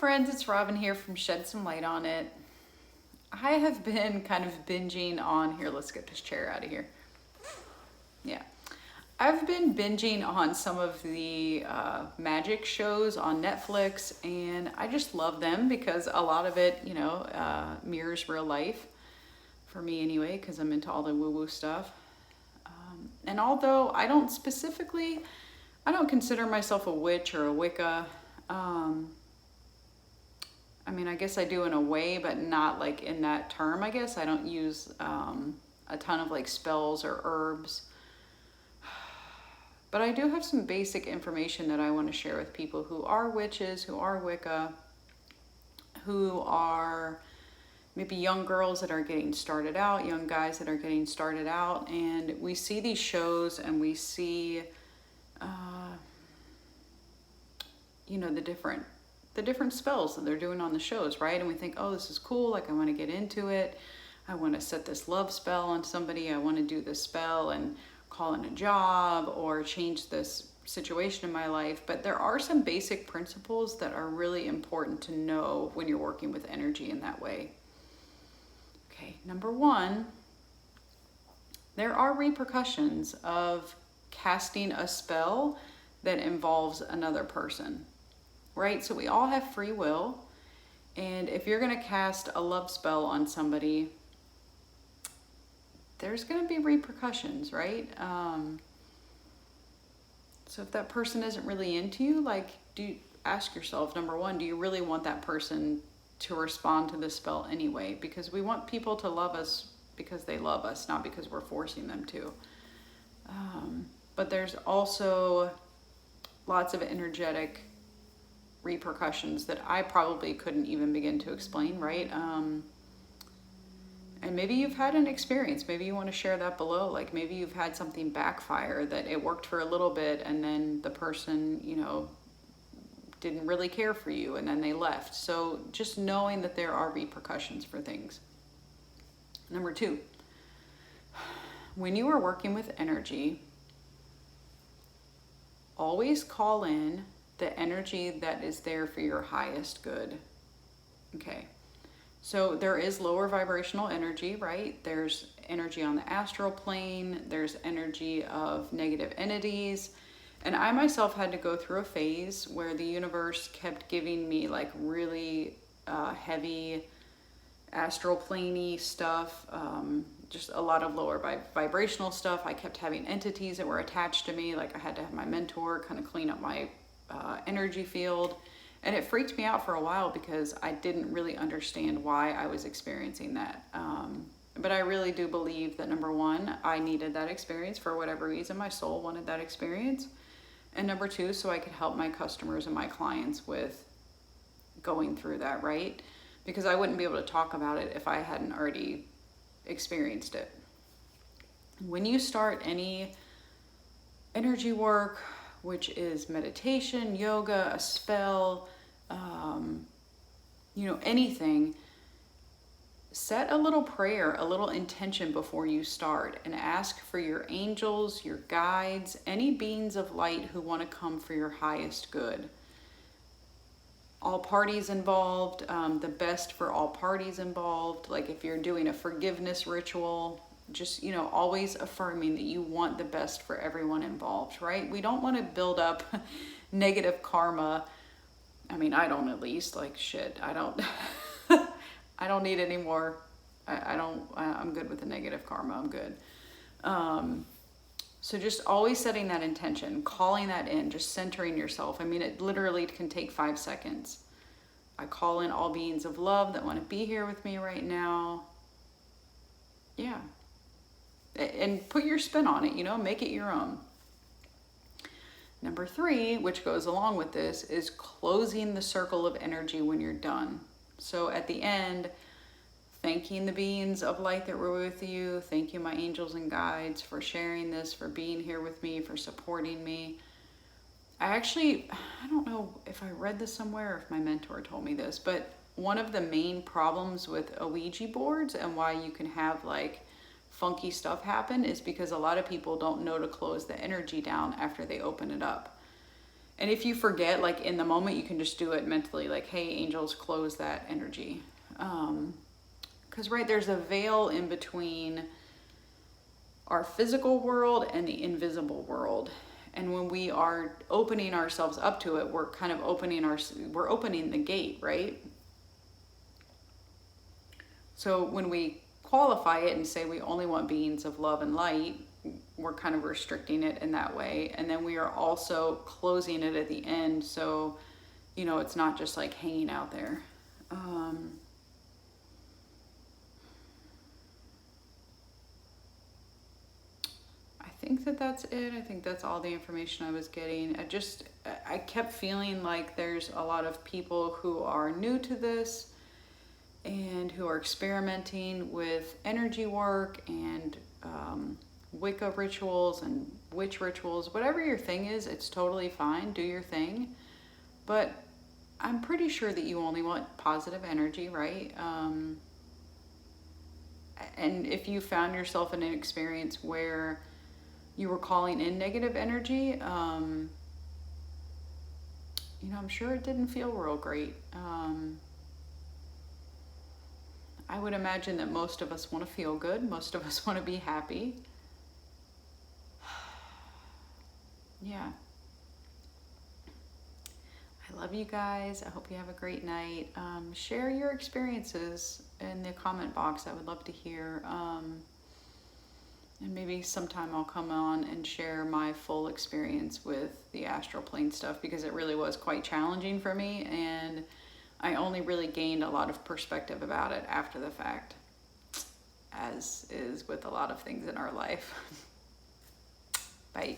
friends, it's Robin here from Shed Some Light on It. I have been kind of binging on, here, let's get this chair out of here. Yeah. I've been binging on some of the magic shows on Netflix, and I just love them because a lot of it, mirrors real life. For me anyway, because I'm into all the woo-woo stuff. And although I don't consider myself a witch or a Wicca. I guess I do in a way, but not like in that term, I guess. I don't use a ton of like spells or herbs. But I do have some basic information that I want to share with people who are witches, who are Wicca, who are maybe young girls that are getting started out, young guys that are getting started out. And we see these shows and we see, the different spells that they're doing on the shows, right? And we think, oh, this is cool. Like, I want to get into it. I want to set this love spell on somebody. I want to do this spell and call in a job or change this situation in my life. But there are some basic principles that are really important to know when you're working with energy in that way. Okay, number one, there are repercussions of casting a spell that involves another person, right? So we all have free will. And if you're going to cast a love spell on somebody, there's going to be repercussions, right? So if that person isn't really into you, ask yourself, number one, do you really want that person to respond to this spell anyway? Because we want people to love us because they love us, not because we're forcing them to. But there's also lots of energetic repercussions that I probably couldn't even begin to explain, right? And maybe you've had an experience. Maybe you want to share that below. Like maybe you've had something backfire that it worked for a little bit and then the person, didn't really care for you and then they left. So just knowing that there are repercussions for things. Number two, when you are working with energy, always call in the energy that is there for your highest good. Okay. So there is lower vibrational energy, right? There's energy on the astral plane. There's energy of negative entities. And I myself had to go through a phase where the universe kept giving me like really heavy astral planey stuff, just a lot of lower vibrational stuff. I kept having entities that were attached to me. Like I had to have my mentor kind of clean up my energy field. And it freaked me out for a while because I didn't really understand why I was experiencing that. But I really do believe that number one, I needed that experience for whatever reason. My soul wanted that experience. And number two, so I could help my customers and my clients with going through that, right? Because I wouldn't be able to talk about it if I hadn't already experienced it. When you start any energy work, which is meditation, yoga, a spell, anything, set a little prayer, a little intention before you start and ask for your angels, your guides, any beings of light who want to come for your highest good. All parties involved, the best for all parties involved. Like if you're doing a forgiveness ritual, just, always affirming that you want the best for everyone involved, right? We don't want to build up negative karma. I don't, at least, like shit. I don't, I don't need any more. I'm good with the negative karma. I'm good. So just always setting that intention, calling that in, just centering yourself. It literally can take 5 seconds. I call in all beings of love that want to be here with me right now. Yeah. And put your spin on it, make it your own. Number three, which goes along with this, is closing the circle of energy when you're done. So at the end, thanking the beings of light that were with you. Thank you, my angels and guides, for sharing this, for being here with me, for supporting me. I don't know if I read this somewhere or if my mentor told me this, but one of the main problems with Ouija boards and why you can have like funky stuff happen is because a lot of people don't know to close the energy down after they open it up. And if you forget, like in the moment, you can just do it mentally, like, hey, angels, close that energy. Because, right, there's a veil in between our physical world and the invisible world. And when we are opening ourselves up to it, we're kind of we're opening the gate, right? So when we qualify it and say we only want beings of love and light, we're kind of restricting it in that way. And then we are also closing it at the end. So, you know, it's not just like hanging out there. I think that that's it. I think that's all the information I was getting. I kept feeling like there's a lot of people who are new to this and who are experimenting with energy work and Wicca rituals and witch rituals. Whatever your thing is, it's totally fine. Do your thing. But I'm pretty sure that you only want positive energy, right? And if you found yourself in an experience where you were calling in negative energy, you know, I'm sure it didn't feel real great. I would imagine that most of us want to feel good. Most of us want to be happy. Yeah. I love you guys. I hope you have a great night. Share your experiences in the comment box. I would love to hear. And maybe sometime I'll come on and share my full experience with the astral plane stuff, because it really was quite challenging for me, and I only really gained a lot of perspective about it after the fact, as is with a lot of things in our life. Bye.